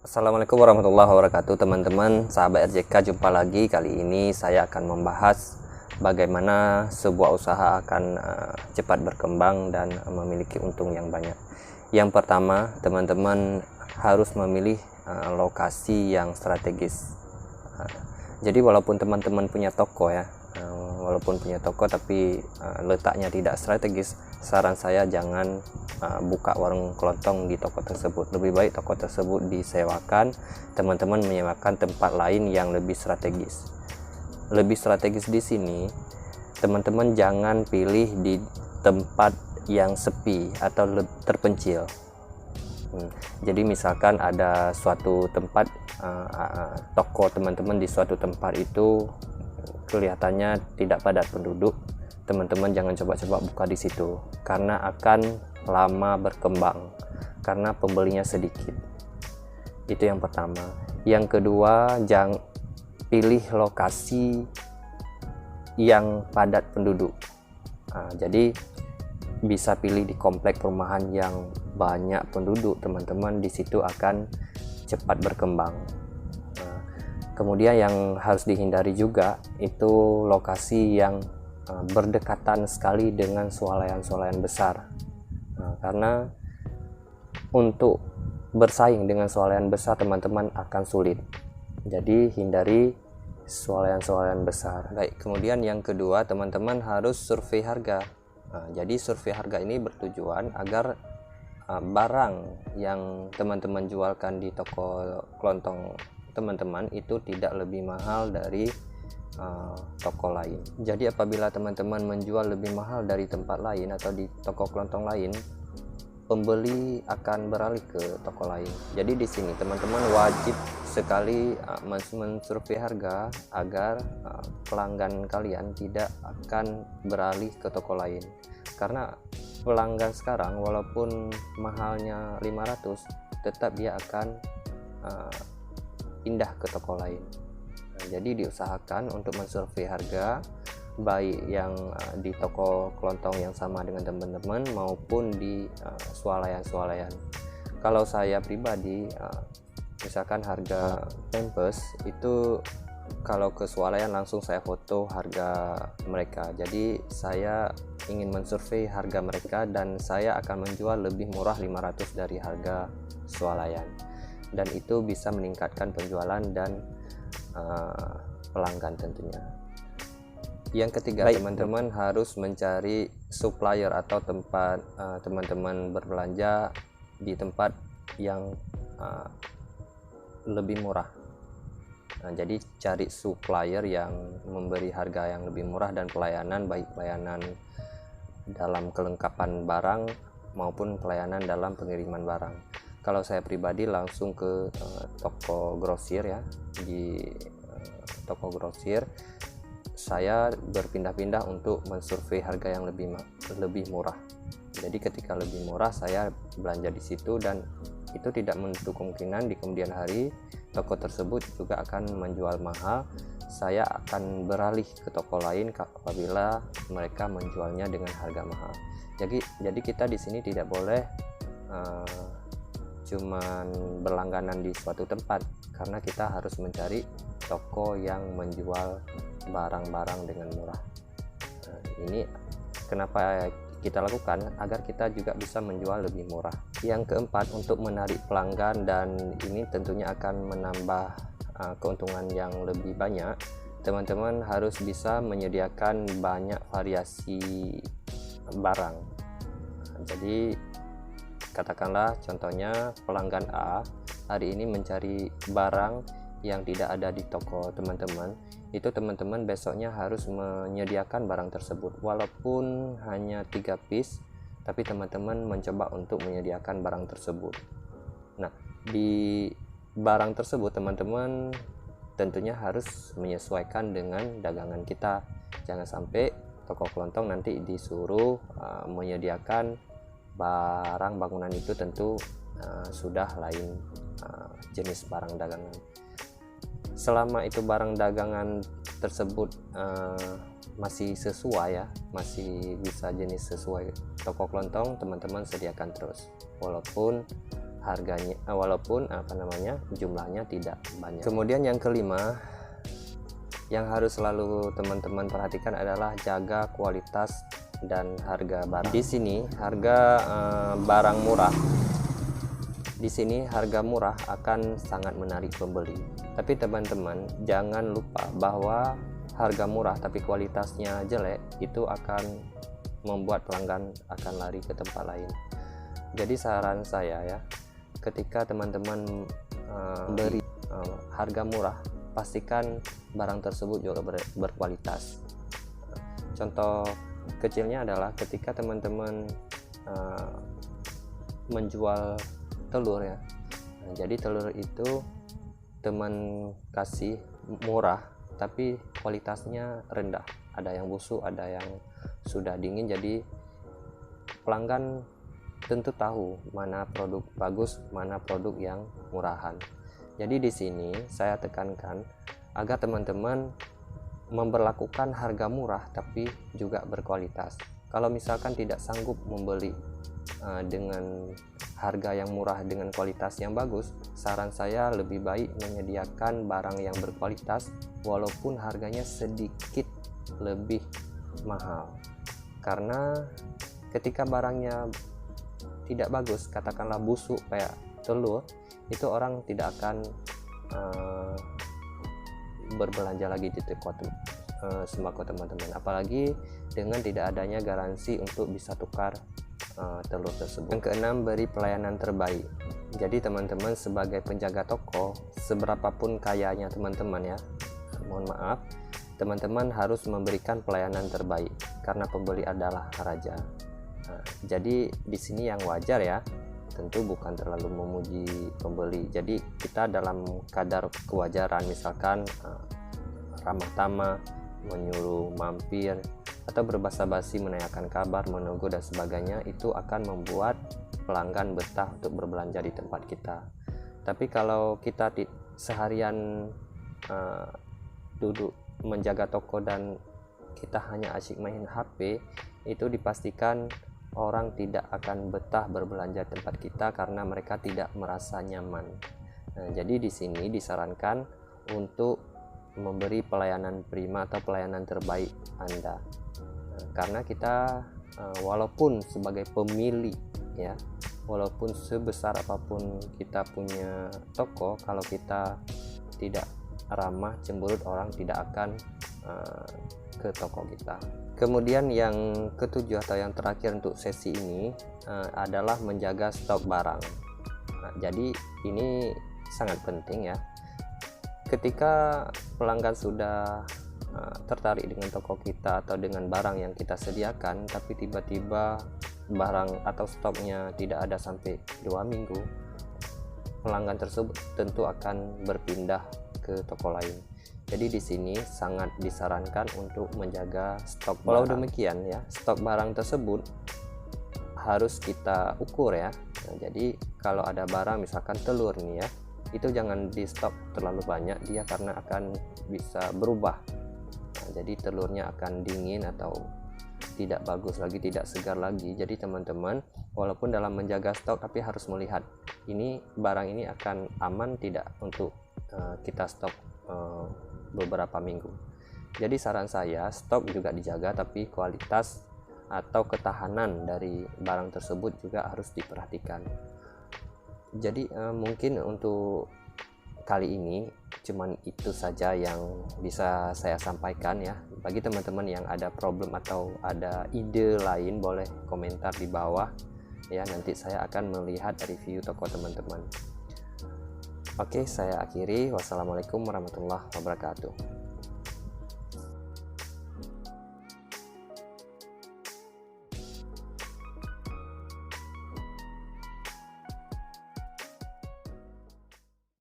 Assalamualaikum warahmatullahi wabarakatuh, teman-teman sahabat RJK. Jumpa lagi. Kali ini saya akan membahas bagaimana sebuah usaha akan cepat berkembang dan memiliki untung yang banyak. Yang pertama, teman-teman harus memilih lokasi yang strategis. Jadi walaupun teman-teman punya toko ya, tapi letaknya tidak strategis, saran saya jangan buka warung kelontong di toko tersebut. Lebih baik toko tersebut disewakan, teman-teman menyewakan tempat lain yang lebih strategis. Lebih strategis di sini, teman-teman jangan pilih di tempat yang sepi atau terpencil. Jadi misalkan ada suatu tempat, toko teman-teman di suatu tempat itu kelihatannya tidak padat penduduk, teman-teman jangan coba-coba buka di situ karena akan lama berkembang karena pembelinya sedikit. Itu yang pertama. Yang kedua, jangan pilih lokasi yang padat penduduk. Jadi bisa pilih di komplek perumahan yang banyak penduduk, teman-teman, di situ akan cepat berkembang. Kemudian yang harus dihindari juga itu lokasi yang berdekatan sekali dengan swalayan-swalayan besar. Karena untuk bersaing dengan swalayan besar, teman-teman akan sulit. Jadi hindari swalayan-swalayan besar. Baik, kemudian yang kedua, teman-teman harus survei harga. Jadi survei harga ini bertujuan agar barang yang teman-teman jualkan di toko kelontong teman-teman itu tidak lebih mahal dari toko lain. Jadi apabila teman-teman menjual lebih mahal dari tempat lain atau di toko kelontong lain, pembeli akan beralih ke toko lain. Jadi di sini teman-teman wajib sekali mensurvei harga agar pelanggan kalian tidak akan beralih ke toko lain. Karena pelanggan sekarang walaupun mahalnya 500, tetap dia akan pindah ke toko lain. Jadi diusahakan untuk mensurvei harga, baik yang di toko kelontong yang sama dengan teman-teman maupun di swalayan-swalayan. Kalau saya pribadi, misalkan harga pampers itu kalau ke swalayan langsung saya foto harga mereka. Jadi saya ingin mensurvei harga mereka dan saya akan menjual lebih murah 500 dari harga swalayan. Dan itu bisa meningkatkan penjualan dan pelanggan tentunya. Yang ketiga, teman-teman harus mencari supplier atau tempat teman-teman berbelanja di tempat yang lebih murah. Jadi cari supplier yang memberi harga yang lebih murah dan pelayanan, baik pelayanan dalam kelengkapan barang maupun pelayanan dalam pengiriman barang. Kalau saya pribadi langsung ke toko grosir ya. Di toko grosir saya berpindah-pindah untuk mensurvei harga yang lebih murah. Jadi ketika lebih murah saya belanja di situ, dan itu tidak menutup kemungkinan di kemudian hari toko tersebut juga akan menjual mahal. Saya akan beralih ke toko lain apabila mereka menjualnya dengan harga mahal. Jadi kita di sini tidak boleh cuman berlangganan di suatu tempat, karena kita harus mencari toko yang menjual barang-barang dengan murah. Ini kenapa kita lakukan, agar kita juga bisa menjual lebih murah. Yang keempat, untuk menarik pelanggan, dan ini tentunya akan menambah keuntungan yang lebih banyak, teman-teman harus bisa menyediakan banyak variasi barang. Jadi katakanlah contohnya pelanggan A hari ini mencari barang yang tidak ada di toko teman-teman, itu teman-teman besoknya harus menyediakan barang tersebut walaupun hanya 3 piece, tapi teman-teman mencoba untuk menyediakan barang tersebut. Nah, di barang tersebut teman-teman tentunya harus menyesuaikan dengan dagangan kita. Jangan sampai toko kelontong nanti disuruh menyediakan barang bangunan itu, tentu sudah lain jenis barang dagangan. Selama itu barang dagangan tersebut masih sesuai ya, masih bisa jenis sesuai toko kelontong, teman-teman sediakan terus. Walaupun harganya, walaupun jumlahnya tidak banyak. Kemudian yang kelima yang harus selalu teman-teman perhatikan adalah jaga kualitas dan harga barang. Di sini harga barang murah, di sini harga murah akan sangat menarik pembeli. Tapi teman-teman jangan lupa bahwa harga murah tapi kualitasnya jelek itu akan membuat pelanggan akan lari ke tempat lain. Jadi saran saya ya, ketika teman-teman beri harga murah, pastikan barang tersebut juga berkualitas. Contoh kecilnya adalah ketika teman-teman menjual telur ya. Nah, jadi telur itu teman kasih murah tapi kualitasnya rendah, ada yang busuk, ada yang sudah dingin. Jadi pelanggan tentu tahu mana produk bagus, mana produk yang murahan. Jadi di sini saya tekankan agar teman-teman memberlakukan harga murah tapi juga berkualitas. Kalau misalkan tidak sanggup membeli dengan harga yang murah dengan kualitas yang bagus, saran saya lebih baik menyediakan barang yang berkualitas walaupun harganya sedikit lebih mahal. Karena ketika barangnya tidak bagus, katakanlah busuk kayak telur, itu orang tidak akan berbelanja lagi di toko sembako teman-teman, apalagi dengan tidak adanya garansi untuk bisa tukar telur tersebut. Yang keenam, beri pelayanan terbaik. Jadi teman-teman sebagai penjaga toko, seberapapun kayanya teman-teman ya, mohon maaf, teman-teman harus memberikan pelayanan terbaik karena pembeli adalah raja. Nah, jadi di sini yang wajar ya, tentu bukan terlalu memuji pembeli. Jadi kita dalam kadar kewajaran, misalkan ramah tamah, menyuruh mampir, atau berbasa-basi menanyakan kabar, menunggu dan sebagainya, itu akan membuat pelanggan betah untuk berbelanja di tempat kita. Tapi kalau kita seharian duduk menjaga toko dan kita hanya asyik main HP, itu dipastikan orang tidak akan betah berbelanja di tempat kita karena mereka tidak merasa nyaman. Nah, jadi di sini disarankan untuk memberi pelayanan prima atau pelayanan terbaik Anda. Nah, karena kita walaupun sebagai pemilik ya, walaupun sebesar apapun kita punya toko, kalau kita tidak ramah, cemberut, orang tidak akan ke toko kita. Kemudian yang ketujuh atau yang terakhir untuk sesi ini adalah menjaga stok barang. Nah, jadi ini sangat penting ya. Ketika pelanggan sudah tertarik dengan toko kita atau dengan barang yang kita sediakan, tapi tiba-tiba barang atau stoknya tidak ada sampai 2 minggu, pelanggan tersebut tentu akan berpindah ke toko lain. Jadi di sini sangat disarankan untuk menjaga stok barang. Walau demikian ya, stok barang tersebut harus kita ukur ya. Nah, jadi kalau ada barang misalkan telur nih ya, itu jangan di stok terlalu banyak dia karena akan bisa berubah. Nah, jadi telurnya akan dingin atau tidak bagus lagi, tidak segar lagi. Jadi teman-teman walaupun dalam menjaga stok tapi harus melihat ini barang ini akan aman tidak untuk kita stok beberapa minggu. Jadi saran saya stok juga dijaga tapi kualitas atau ketahanan dari barang tersebut juga harus diperhatikan. Jadi mungkin untuk kali ini cuman itu saja yang bisa saya sampaikan ya. Bagi teman-teman yang ada problem atau ada ide lain boleh komentar di bawah ya, nanti saya akan melihat review toko teman-teman. Oke, saya akhiri. Wassalamualaikum warahmatullahi wabarakatuh.